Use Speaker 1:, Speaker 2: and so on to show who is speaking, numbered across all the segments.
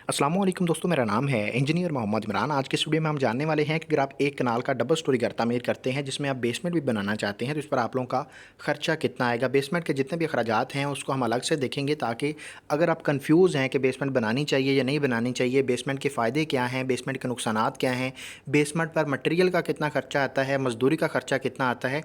Speaker 1: अस्सलामुअलैकुम दोस्तों, मेरा नाम है इंजीनियर मोहम्मद इमरान। आज के इस वीडियो में हम जानने वाले हैं कि अगर आप एक कनाल का डबल स्टोरी घर तामीर करते हैं जिसमें आप बेसमेंट भी बनाना चाहते हैं तो इस पर आप लोगों का खर्चा कितना आएगा। बेसमेंट के जितने भी अखराजात हैं उसको हम अलग से देखेंगे ताकि अगर आप कंफ्यूज हैं कि बेसमेंट बनानी चाहिए या नहीं बनानी चाहिए, बेसमेंट के फ़ायदे क्या हैं, बेसमेंट के नुकसानात क्या हैं, बेसमेंट पर मटेरियल का कितना खर्चा आता है, मजदूरी का खर्चा कितना आता है,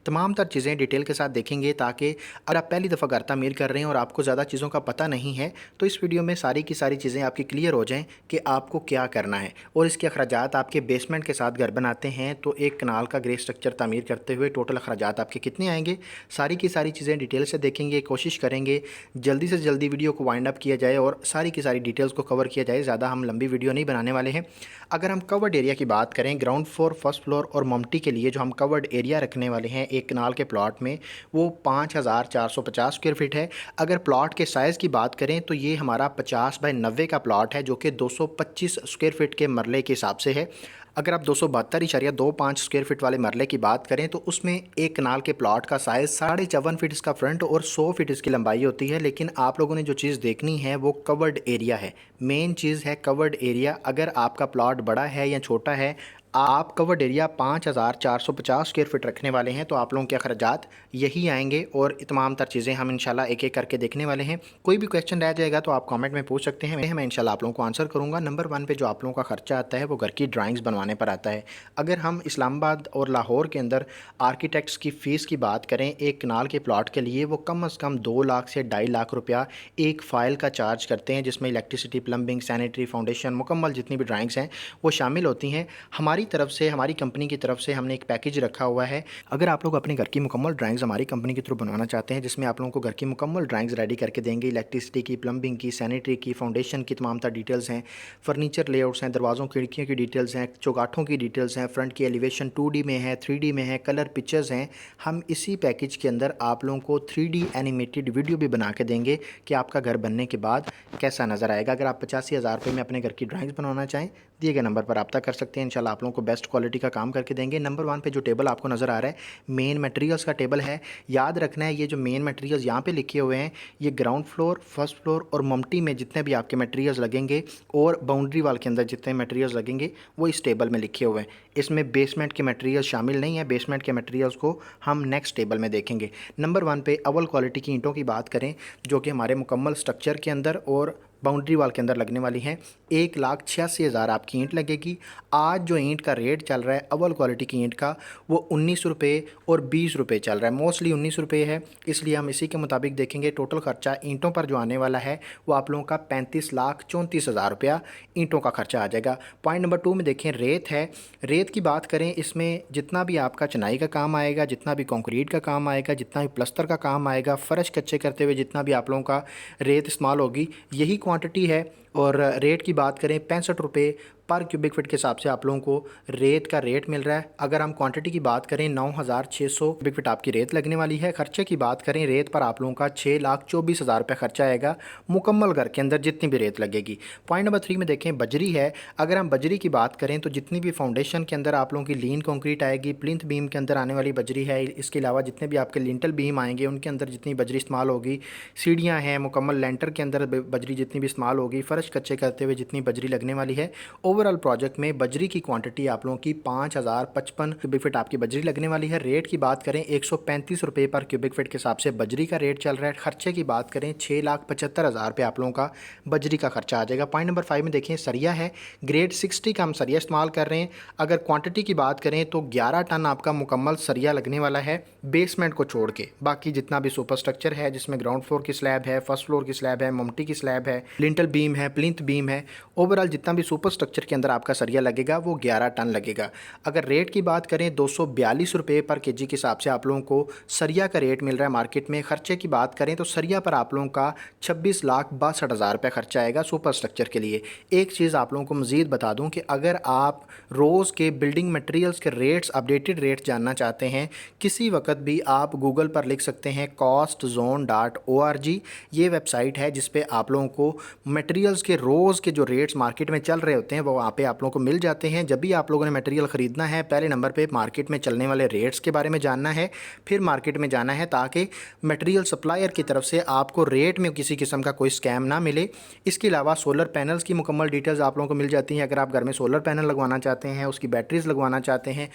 Speaker 1: तमाम तर चीज़ें डिटेल के साथ देखेंगे ताकि अगर आप पहली दफ़ा घर तामीर कर रहे हैं और आपको ज़्यादा चीज़ों का पता नहीं है तो इस वीडियो में सारी की सारी चीज़ें आपकी क्लियर हो जाएं कि आपको क्या करना है। और इसके अखराजात आपके बेसमेंट के साथ घर बनाते हैं तो एक कनाल का ग्रे स्ट्रक्चर तामीर करते हुए टोटल अखराजात आपके कितने आएंगे, सारी की सारी चीज़ें डिटेल से देखेंगे। कोशिश करेंगे जल्दी से जल्दी वीडियो को वाइंड अप किया जाए और सारी की सारी डिटेल्स को कवर किया जाए। ज़्यादा हम लंबी वीडियो नहीं बनाने वाले हैं। अगर हम कवर्ड एरिया की बात करें, ग्राउंड फ्लोर, फर्स्ट फ्लोर और ममटी के लिए जो हम कवर्ड एरिया रखने वाले हैं एक कनाल के प्लॉट में वो 5450 स्क्वायर फीट है। अगर प्लॉट के साइज़ की बात करें तो ये हमारा 50 बाई 90 का प्लॉट है जो कि 225 स्क्वायर फीट के मरले के हिसाब से है। अगर आप 272.25 स्क्वायर फीट वाले मरले की बात करें तो उसमें एक कनाल के प्लॉट का साइज़ 54.5 फीट इसका फ्रंट और 100 फीट इसकी लंबाई होती है। लेकिन आप लोगों ने जो चीज़ देखनी है वो कवर्ड एरिया है, मेन चीज़ है कवर्ड एरिया। अगर आपका प्लॉट बड़ा है या छोटा है, आप कवर्ड एरिया 5450 स्क्वायर फीट रखने वाले हैं तो आप लोगों के अखराजात यही आएंगे और तमाम तर चीज़ें हम इंशाल्लाह एक एक करके देखने वाले हैं। कोई भी क्वेश्चन रह जाएगा तो आप कमेंट में पूछ सकते हैं, मैं इंशाल्लाह आप लोगों को आंसर करूंगा। नंबर 1 पे जो आप लोगों का खर्चा आता है वो घर की ड्राइंग्स बनवाने पर आता है। अगर हम इस्लामाबाद और लाहौर के अंदर आर्किटेक्ट्स की फ़ीस की बात करें एक कनाल के प्लॉट के लिए, वो कम अज़ कम 2 लाख से 2.5 लाख रुपया एक फ़ाइल का चार्ज करते हैं जिसमें इलेक्ट्रिसिटी, प्लम्बिंग, सैनिटरी, फाउंडेशन, मुकम्मल जितनी भी ड्राइंग्स हैं वो शामिल होती हैं। हमारी तरफ से, हमारी कंपनी की तरफ से हमने एक पैकेज रखा हुआ है। अगर आप लोग अपने घर की मुकम्मल ड्राइंग्स हमारी कंपनी के थ्रू बनवाना चाहते हैं जिसमें आप लोगों को घर की मुकम्मल ड्राइंग्स रेडी करके देंगे, इलेक्ट्रिसिटी की, प्लम्बिंग की, सैनिटरी की, फाउंडेशन की तमाम तर डिटेल्स हैं, फर्नीचर लेआउट्स हैं, दरवाज़ों खिड़कियों की डिटेल्स हैं, चौगाठों की डिटेल्स हैं, फ्रंट की एलिवेशन 2D में है, 3D में है, कलर पिक्चर्स हैं। हम इसी पैकेज के अंदर आप लोगों को 3D एनिमेटेड वीडियो भी बना के देंगे कि आपका घर बनने के बाद कैसा नज़र आएगा। अगर आप 85,000 रुपये में अपने घर की ड्राइंग्स बनवाना चाहें दिए गए नंबर पर रब्ता कर सकते हैं। इंशाल्लाह आप लोगों को बेस्ट क्वालिटी का काम करके देंगे। नंबर 1 पे जो टेबल आपको नज़र आ रहा है मेन मटेरियल्स का टेबल है। याद रखना है ये जो मेन मटेरियल्स यहाँ पे लिखे हुए हैं ये ग्राउंड फ्लोर, फर्स्ट फ्लोर और ममटी में जितने भी आपके मटेरियल्स लगेंगे और बाउंड्री वाल के अंदर जितने मटेरियल्स लगेंगे वो इस टेबल में लिखे हुए हैं। इसमें बेसमेंट के मटेरियल शामिल नहीं है। बेसमेंट के मटेरियल्स को हम नेक्स्ट टेबल में देखेंगे। नंबर 1 पे अव्वल क्वालिटी की ईंटों की बात करें जो कि हमारे मुकम्मल स्ट्रक्चर के अंदर और बाउंड्री वाल के अंदर लगने वाली हैं, 1,86,000 आपकी ईंट लगेगी। आज जो ईंट का रेट चल रहा है अव्वल क्वालिटी की ईंट का वो 19 रुपये और 20 रुपये चल रहा है। मोस्टली 19 रुपये है, इसलिए हम इसी के मुताबिक देखेंगे। टोटल खर्चा ईंटों पर जो आने वाला है वो आप लोगों का 35,34,000 रुपया ईंटों का खर्चा आ जाएगा। पॉइंट नंबर 2 में देखें रेत है। रेत की बात करें, इसमें जितना भी आपका चिनाई का काम आएगा, जितना भी कंक्रीट का काम आएगा, जितना भी प्लस्तर का काम आएगा, फ़र्श कच्चे करते हुए जितना भी आप लोगों का रेत इस्तेमाल होगी यही क्वांटिटी है। और रेट की बात करें 65 रुपये पर क्यूबिक फीट के हिसाब से आप लोगों को रेत का रेट मिल रहा है। अगर हम क्वांटिटी की बात करें 9,600 क्यूबिक फीट आपकी रेत लगने वाली है। खर्चे की बात करें रेत पर आप लोगों का 6,24,000 रुपये खर्चा आएगा मुकम्मल घर के अंदर जितनी भी रेत लगेगी। पॉइंट नंबर 3 में देखें बजरी है। अगर हम बजरी की बात करें तो जितनी भी फाउंडेशन के अंदर आप लोगों की लीन कंक्रीट आएगी, प्लिंथ बीम के अंदर आने वाली बजरी है, इसके अलावा जितने भी आपके लिंटल बीम आएंगे उनके अंदर जितनी बजरी इस्तेमाल होगी, सीढ़ियाँ हैं, मुकम्मल लेंटर के अंदर बजरी जितनी भी इस्तेमाल होगी, फ़र्श कच्चे करते हुए जितनी बजरी लगने वाली है, ओवरऑल प्रोजेक्ट में बजरी की क्वांटिटी आप लोगों की 5,055 क्यूबिक फीट आपकी बजरी लगने वाली है। रेट की बात करें 135 रुपये पर क्यूबिक फीट के हिसाब से बजरी का रेट चल रहा है। खर्चे की बात करें 6,75,000 रुपये आप लोगों का बजरी का खर्चा आ जाएगा। पॉइंट नंबर 5 में देखें सरिया है। ग्रेड 60 का हम सरिया इस्तेमाल कर रहे हैं। अगर क्वांटिटी की बात करें तो 11 टन आपका मुकम्मल सरिया लगने वाला है बेसमेंट को छोड़ के। बाकी जितना भी सुपर स्ट्रक्चर है जिसमें ग्राउंड फ्लोर की स्लैब है, फर्स्ट फ्लोर की स्लैब है, ममटी की स्लैब है, लिंटल बीम है, प्लिंथ बीम है, ओवरऑल जितना भी सुपर स्ट्रक्चर के अंदर आपका सरिया लगेगा वो 11 टन लगेगा। अगर रेट की बात करें 242 रुपये पर केजी के हिसाब से आप लोगों को सरिया का रेट मिल रहा है मार्केट में। खर्चे की बात करें तो सरिया पर आप लोगों का 26,62,000 रुपये खर्चा आएगा सुपर स्ट्रक्चर के लिए। एक चीज़ आप लोगों को मज़ीद बता दूं कि अगर आप रोज़ के बिल्डिंग मटेरियल्स के रेट्स, अपडेटेड रेट्स जानना चाहते हैं, किसी वक्त भी आप गूगल पर लिख सकते हैं costzone.org। ये वेबसाइट है जिस पे आप लोगों को मटेरियल्स मटेरियल्स के रोज़ के जो रेट्स मार्केट में चल रहे होते हैं वो वहाँ पे आप लोगों को मिल जाते हैं। जब भी आप लोगों ने मटेरियल ख़रीदना है, पहले नंबर पे मार्केट में चलने वाले रेट्स के बारे में जानना है, फिर मार्केट में जाना है, ताकि मटेरियल सप्लायर की तरफ से आपको रेट में किसी किस्म का कोई स्कैम ना मिले। इसके अलावा सोलर पैनल्स की मुकम्मल डिटेल्स आप लोगों को मिल जाती हैं। अगर आप घर में सोलर पैनल लगवाना चाहते हैं, उसकी बैटरीज लगवाना चाहते हैं,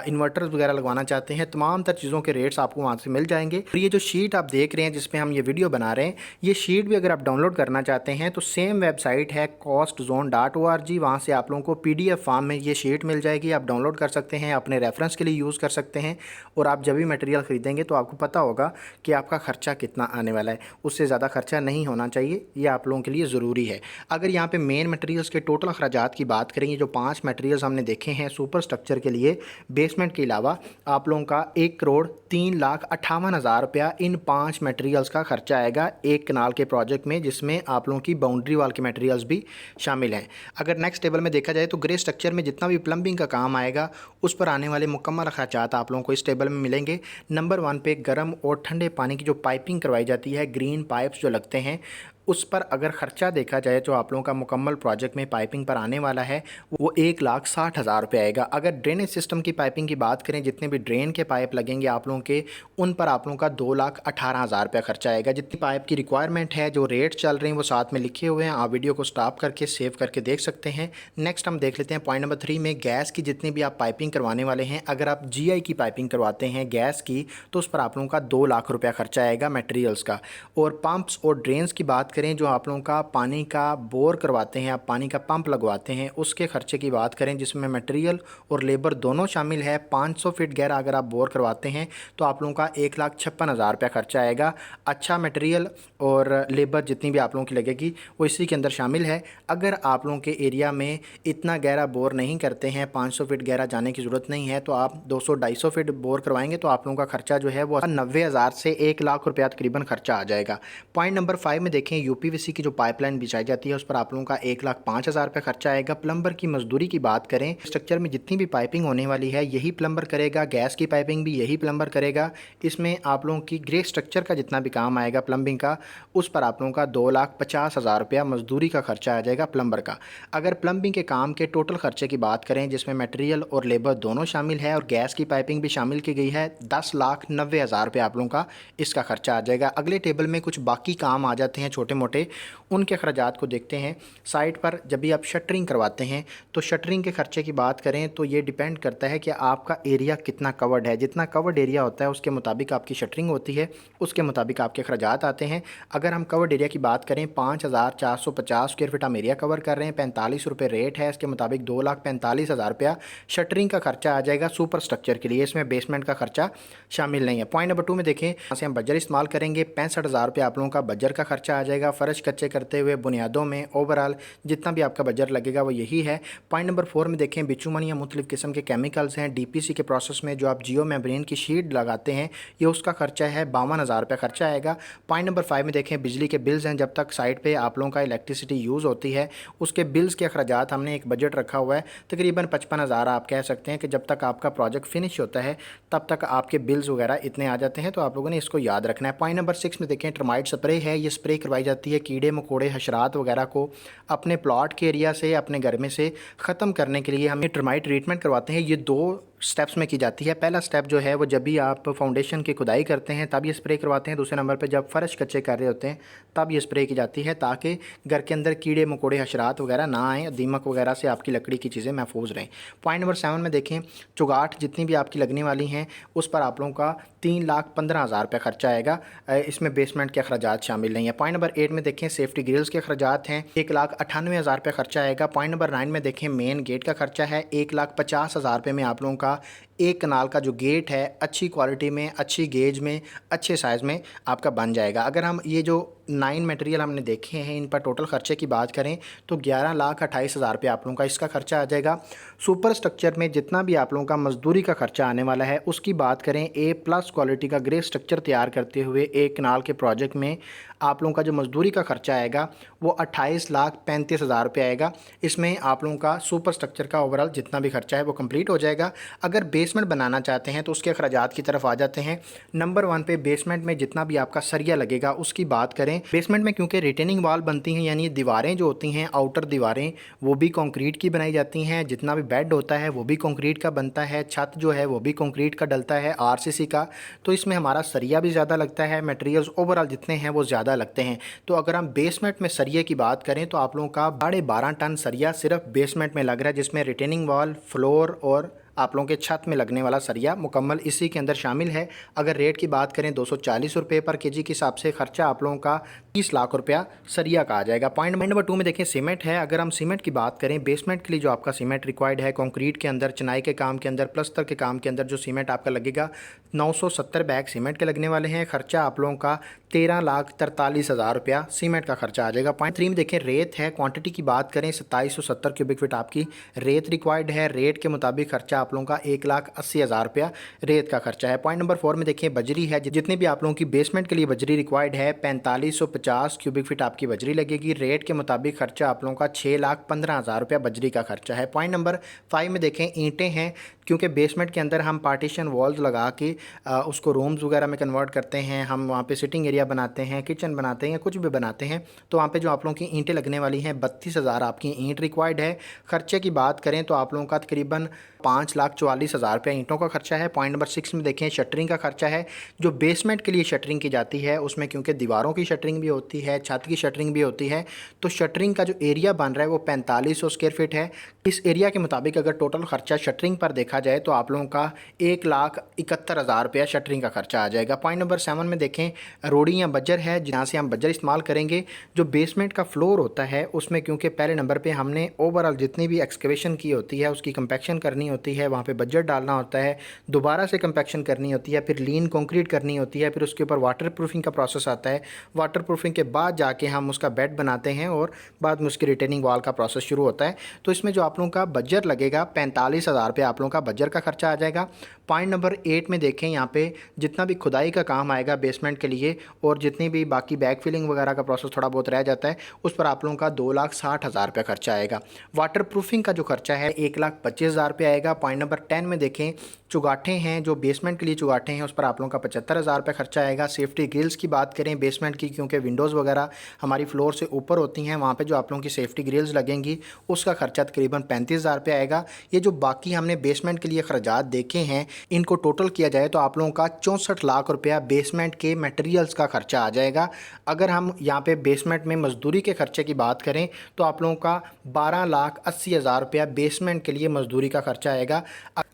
Speaker 1: इन्वर्टर्स वगैरह लगवाना चाहते हैं, तमाम तर चीज़ों के रेट्स आपको वहाँ से मिल जाएंगे। और ये जो शीट आप देख रहे हैं जिसमें हम ये वीडियो बना रहे हैं, ये शीट भी अगर आप डाउनलोड करना चाहते हैं तो सेम वेबसाइट है costzone.org। वहाँ से आप लोगों को PDF फॉर्म में ये शीट मिल जाएगी, आप डाउनलोड कर सकते हैं, अपने रेफरेंस के लिए यूज़ कर सकते हैं। और आप जब भी मटेरियल ख़रीदेंगे तो आपको पता होगा कि आपका ख़र्चा कितना आने वाला है। उससे ज़्यादा ख़र्चा नहीं होना चाहिए, ये आप लोगों के लिए ज़रूरी है। अगर यहाँ पे मेन मटेरियल्स के टोटल अखराजात की बात करेंगे, जो 5 मटेरियल्स हमने देखे हैं सुपर स्ट्रक्चर के लिए बेसमेंट के अलावा, आप लोगों का 1,03,58,000 रुपया इन 5 मटेरियल्स का खर्चा आएगा एक कनाल के प्रोजेक्ट में, जिसमें आप लोगों की बाउंड्री वाल के मटेरियल्स भी शामिल हैं। अगर नेक्स्ट टेबल में देखा जाए तो ग्रे स्ट्रक्चर में जितना भी प्लम्बिंग का काम आएगा उस पर आने वाले मुकम्मल खर्चात आप लोगों को इस टेबल में मिलेंगे। नंबर 1 पे गर्म और ठंडे पानी की जो पाइपिंग करवाई जाती है, ग्रीन पाइप्स जो लगते हैं, उस पर अगर ख़र्चा देखा जाए तो आप लोगों का मुकम्मल प्रोजेक्ट में पाइपिंग पर आने वाला है वो 1,60,000 रुपये आएगा। अगर ड्रेनेज सिस्टम की पाइपिंग की बात करें, जितने भी ड्रेन के पाइप लगेंगे आप लोगों के, उन पर आप लोगों का 2,18,000 रुपये खर्चा आएगा। जितनी पाइप की रिक्वायरमेंट है, जो रेट चल रहे हैं वो साथ में लिखे हुए हैं, आप वीडियो को स्टॉप करके सेव करके देख सकते हैं। नेक्स्ट हम देख लेते हैं पॉइंट नंबर 3 में गैस की जितनी भी आप पाइपिंग करवाने वाले हैं। अगर आप GI की पाइपिंग करवाते हैं गैस की, तो उस पर आप लोगों का 2 लाख रुपया खर्चा आएगा मटेरियल्स का। और पंप्स और ड्रेन्स की बात करें, जो आप लोगों का पानी का बोर करवाते हैं, आप पानी का पंप लगवाते हैं, उसके खर्चे की बात करें जिसमें मटेरियल और लेबर दोनों शामिल है, 500 फीट गहरा अगर आप बोर करवाते हैं तो आप लोगों का 1,56,000 रुपया खर्चा आएगा। अच्छा मटेरियल और लेबर जितनी भी आप लोगों की लगेगी वो इसी के अंदर शामिल है। अगर आप लोगों के एरिया में इतना गहरा बोर नहीं करते हैं, 500 फीट गहरा जाने की ज़रूरत नहीं है, तो आप 200-250 फीट बोर करवाएंगे तो आप लोगों का खर्चा जो है वो 90,000 से 1 लाख रुपया तकरीबन खर्चा आ जाएगा। पॉइंट नंबर 5 में देखें, UPVC की जो पाइपलाइन बिछाई जाती है उस पर आप लोगों का 1,05,000 रुपये खर्चा आएगा। प्लम्बर की मजदूरी की बात करें, स्ट्रक्चर में जितनी भी पाइपिंग होने वाली है यही प्लम्बर करेगा, गैस की पाइपिंग भी यही प्लम्बर करेगा। इसमें आप लोगों की ग्रे स्ट्रक्चर का जितना भी काम आएगा प्लम्बिंग का, उस पर आप लोगों का 2,50,000 रुपया मजदूरी का खर्चा आ जाएगा प्लम्बर का। अगर प्लम्बिंग के काम के टोटल खर्चे की बात करें, जिसमें मटेरियल और लेबर दोनों शामिल है और गैस की पाइपिंग भी शामिल की गई है, 10,90,000 रुपये आप लोगों का इसका खर्चा आ जाएगा। अगले टेबल में कुछ बाकी काम आ जाते हैं छोटे मोटे, उनके अखराजात को देखते हैं। साइट पर जब भी आप शटरिंग करवाते हैं तो शटरिंग के खर्चे की बात करें तो ये डिपेंड करता है कि आपका एरिया कितना कवर्ड है। जितना कवर्ड एरिया होता है उसके मुताबिक आपकी शटरिंग होती है, उसके मुताबिक आपके अखराजात आते हैं। अगर हम कवर्ड एरिया की बात करें, 5,450 स्क्वायर फीट हम एरिया कवर कर रहे हैं, 45 रुपये रेट है, इसके मुताबिक 2,45,000 रुपया शटरिंग का खर्चा आ जाएगा सुपर स्ट्रक्चर के लिए। इसमें बेसमेंट का खर्चा शामिल नहीं है। पॉइंट नंबर 2 में देखें, यहाँ से हम बजर इस्तेमाल करेंगे, 65,000 रुपये आप लोगों का बजर का खर्चा आ जाएगा। फ़र्श कच्चे करते हुए बुनियादों में ओवरऑल जितना भी आपका बजट लगेगा वो यही है। पॉइंट नंबर 4 में देखें, बिचुमन या मुख्तलिफ़ किस्म के केमिकल्स हैं, DPC के प्रोसेस में जो आप जियो मेम्ब्रेन की शीट लगाते हैं, ये उसका खर्चा है, 52,000 रुपये खर्चा आएगा। पॉइंट नंबर 5 में देखें, बिजली के बिल्स हैं, जब तक साइट पे आप लोगों का इलेक्ट्रिसिटी यूज़ होती है उसके बिल्स के अखराजात हमने एक बजट रखा हुआ है, तकरीबन 55,000 आप कह सकते हैं कि जब तक आपका प्रोजेक्ट फिनिश होता है तब तक आपके बिल्स वगैरह इतने आ जाते हैं, तो आप लोगों ने इसको याद रखना है। पॉइंट नंबर 6 में देखें, टर्माइट स्प्रे है, ये स्प्रे करवाई जाती है कीड़े मकोड़े हशरात वगैरह को अपने प्लॉट के एरिया से, अपने घर में से ख़त्म करने के लिए हमें टर्माइट ट्रीटमेंट करवाते हैं। ये 2 स्टेप्स में की जाती है। पहला स्टेप जो है वो जब भी आप फाउंडेशन की खुदाई करते हैं तब ये स्प्रे करवाते हैं। दूसरे नंबर पे जब फ़र्श कच्चे कर रहे होते हैं तब ये स्प्रे की जाती है, ताकि घर के अंदर कीड़े मकोड़े हशरात वगैरह ना आएँ, दीमक वगैरह से आपकी लकड़ी की चीज़ें महफूज रहें। पॉइंट नंबर 7 में देखें, चुगाट जितनी भी आपकी लगने वाली हैं उस पर आप लोगों का 3,15,000 रुपये खर्चा आएगा। इसमें बेसमेंट के अखराजात शामिल नहीं है। पॉइंट नंबर 8 में देखें, सेफ्टी ग्रिल्स के अखराजात हैं, 1,98,000 रुपये खर्चा आएगा। पॉइंट नंबर 9 में देखें, मेन गेट का खर्चा है, 1,50,000 रुपये में आप लोगों का एक कनाल का जो गेट है अच्छी क्वालिटी में, अच्छी गेज में, अच्छे साइज़ में आपका बन जाएगा। अगर हम ये जो 9 मटेरियल हमने देखे हैं इन पर टोटल खर्चे की बात करें तो 11,28,000 रुपये आप लोगों का इसका खर्चा आ जाएगा। सुपर स्ट्रक्चर में जितना भी आप लोगों का मजदूरी का खर्चा आने वाला है उसकी बात करें, A+ क्वालिटी का ग्रे स्ट्रक्चर तैयार करते हुए एक कनाल के प्रोजेक्ट में आप लोगों का जो मजदूरी का खर्चा आएगा वो 28,35,000 रुपये आएगा। इसमें आप लोगों का सुपर स्ट्रक्चर का ओवरऑल जितना भी खर्चा है वो कंप्लीट हो जाएगा। अगर बेसमेंट बनाना चाहते हैं तो उसके अखराजात की तरफ आ जाते हैं। नंबर 1 पे बेसमेंट में जितना भी आपका सरिया लगेगा उसकी बात करें। बेसमेंट में क्योंकि रिटेनिंग वाल बनती हैं, यानी दीवारें जो होती हैं आउटर दीवारें वो भी कंक्रीट की बनाई जाती हैं। जितना भी बेड होता है वो भी कंक्रीट का बनता है। छत जो है वो भी कंक्रीट का डलता है, आरसीसी का। तो इसमें हमारा सरिया भी ज़्यादा लगता है, मटेरियल्स ओवरऑल जितने हैं वो ज़्यादा लगते हैं। तो अगर हम बेसमेंट में सरिये की बात करें तो आप लोगों का 12.5 टन सरिया सिर्फ बेसमेंट में लग रहा है, जिसमें रिटेनिंग वॉल, फ्लोर और आप लोगों के छत में लगने वाला सरिया मुकम्मल इसी के अंदर शामिल है। अगर रेट की बात करें 240 रुपये पर केजी के हिसाब से खर्चा आप लोगों का 30 लाख रुपया सरिया का आ जाएगा। पॉइंट नंबर 2 में देखें सीमेंट है। अगर हम सीमेंट की बात करें, बेसमेंट के लिए जो आपका सीमेंट रिक्वायर्ड है कंक्रीट के अंदर, चिनाई के काम के अंदर, प्लस्तर के काम के अंदर जो सीमेंट आपका लगेगा 970 बैग सीमेंट के लगने वाले हैं। खर्चा आप लोगों का 13,43,000 रुपया सीमेंट का खर्चा आ जाएगा। पॉइंट 3 में देखें रेत है। क्वांटिटी की बात करें 2770 क्यूबिक फीट आपकी रेत रिक्वायर्ड है। रेट के मुताबिक खर्चा आप लोगों का 1,80,000 रुपया रेत का खर्चा है। पॉइंट नंबर 4 में देखें बजरी है। जितनी भी आप लोगों की बेसमेंट के लिए बजरी रिक्वायर्ड है 4550 क्यूबिक फीट आपकी बजरी लगेगी। रेट के मुताबिक खर्चा आप लोगों का 6,15,000 रुपया बजरी का खर्चा है। पॉइंट नंबर 5 में देखें ईंटें हैं। क्योंकि बेसमेंट के अंदर हम पार्टीशन वॉल्स लगा के उसको रूम्स वगैरह में कन्वर्ट करते हैं, हम वहाँ पे सिटिंग एरिया बनाते हैं, किचन बनाते हैं, कुछ भी बनाते हैं, तो वहाँ पे जो आप लोगों की ईंटें लगने वाली हैं 32,000 आपकी ईंट रिक्वायर्ड है। खर्चे की बात करें तो आप लोगों का तकरीबन 5,44,000 रुपया ईंटों का खर्चा है। पॉइंट नंबर 6 में देखें शटरिंग का खर्चा है। जो बेसमेंट के लिए शटरिंग की जाती है उसमें क्योंकि दीवारों की शटरिंग भी होती है, छत की शटरिंग भी होती है, तो शटरिंग का जो एरिया बन रहा है वो 4500 स्क्वायर फीट है। इस एरिया के मुताबिक अगर टोटल खर्चा शटरिंग पर देखा जाए तो आप लोगों का 1,71,000 रुपया शटरिंग का खर्चा आ जाएगा। पॉइंट नंबर 7 में देखें रोड़ी या बजर है, जहाँ से हम बजर इस्तेमाल करेंगे। जो बेसमेंट का फ्लोर होता है उसमें क्योंकि पहले नंबर पे हमने ओवरऑल जितनी भी एक्सकेवेशन की होती है उसकी कंपैक्शन करनी होती है, वहाँ पे बजर डालना होता है, दोबारा से कंपैक्शन करनी होती है, फिर लीन कंक्रीट करनी होती है, फिर उसके ऊपर वाटर प्रूफिंग का प्रोसेस आता है। वाटर प्रूफिंग के बाद जाके हम उसका बेड बनाते हैं और बाद में उसकी रिटेनिंग वॉल का प्रोसेस शुरू होता है। तो इसमें जो आप लोगों का बजर लगेगा 45,000 रुपये आप लोगों का बजर का खर्चा आ जाएगा। पॉइंट नंबर 8 में देखें यहाँ पे जितना भी खुदाई का काम आएगा बेसमेंट के लिए और जितनी भी बाकी बैक फिलिंग वगैरह का प्रोसेस थोड़ा बहुत रह जाता है उस पर आप लोगों का 2,60,000 रुपया खर्चा आएगा। वाटर प्रूफिंग का जो खर्चा है 1,25,000 रुपया आएगा। पॉइंट नंबर 10 में देखें चुगाठे हैं, जो बेसमेंट के लिए चुगाठे हैं उस पर आप लोगों का 75,000 रुपये खर्चा आएगा। सेफ्टी ग्रिल्स की बात करें बेसमेंट की, क्योंकि विंडोज़ वगैरह हमारी फ्लोर से ऊपर होती हैं, वहाँ पे जो आप लोगों की सेफ्टी ग्रिल्स लगेंगी उसका खर्चा तकरीबन 35,000 रुपये आएगा। ये जो बाकी हमने बेसमेंट के लिए खर्चात देखे हैं इनको टोटल किया जाए तो आप लोगों का 64 लाख रुपया बेसमेंट के मटेरियल्स का खर्चा आ जाएगा। अगर हम यहाँ पे बेसमेंट में मजदूरी के खर्चे की बात करें तो आप लोगों का 12,80,000 रुपया बेसमेंट के लिए मजदूरी का खर्चा आएगा।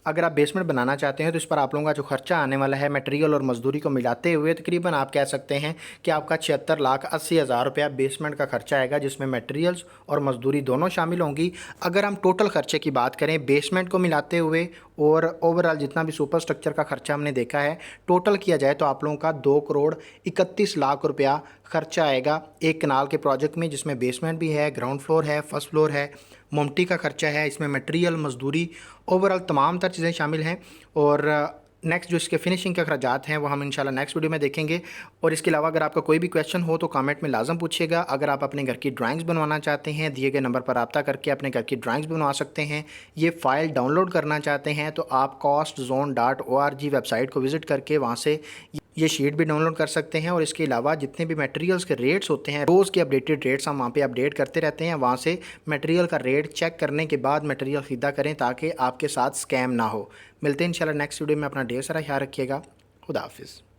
Speaker 1: अगर आप बेसमेंट बनाना चाहते हैं तो इस पर आप लोगों का जो खर्चा आने वाला है मटेरियल और मजदूरी को मिलाते हुए तकरीबन आप कह सकते हैं कि आपका 76,80,000 रुपया बेसमेंट का खर्चा आएगा, जिसमें मटेरियल्स और मजदूरी दोनों शामिल होंगी। अगर हम टोटल खर्चे की बात करें बेसमेंट को मिलाते हुए और ओवरऑल जितना भी सुपर स्ट्रक्चर का खर्चा हमने देखा है टोटल किया जाए तो आप लोगों का 2,31,00,000 रुपया खर्चा आएगा एक कनाल के प्रोजेक्ट में, जिसमें बेसमेंट भी है, ग्राउंड फ्लोर है, फर्स्ट फ्लोर है, मोमटी का खर्चा है, इसमें मटेरियल, मजदूरी, ओवरऑल तमाम तर चीज़ें शामिल हैं। और नेक्स्ट जो इसके फिनिशिंग के अखराजात हैं वो हम इंशाल्लाह नेक्स्ट वीडियो में देखेंगे। और इसके अलावा अगर आपका कोई भी क्वेश्चन हो तो कमेंट में लाजम पूछिएगा। अगर आप अपने घर की ड्राइंग्स बनवाना चाहते हैं दिए गए नंबर पर रब्ता करके अपने घर की ड्राइंग्स बनवा सकते हैं। ये फ़ाइल डाउनलोड करना चाहते हैं तो आप costzone.org वेबसाइट को विज़िट करके वहाँ से ये शीट भी डाउनलोड कर सकते हैं। और इसके अलावा जितने भी मटेरियल्स के रेट्स होते हैं रोज़ के अपडेटेड रेट्स हम वहाँ पे अपडेट करते रहते हैं। वहाँ से मटेरियल का रेट चेक करने के बाद मटेरियल ख़रीदा करें ताकि आपके साथ स्कैम ना हो। मिलते हैं इंशाल्लाह नेक्स्ट वीडियो में। अपना ढेर सारा ख्याल रखिएगा। खुदा हाफिज़।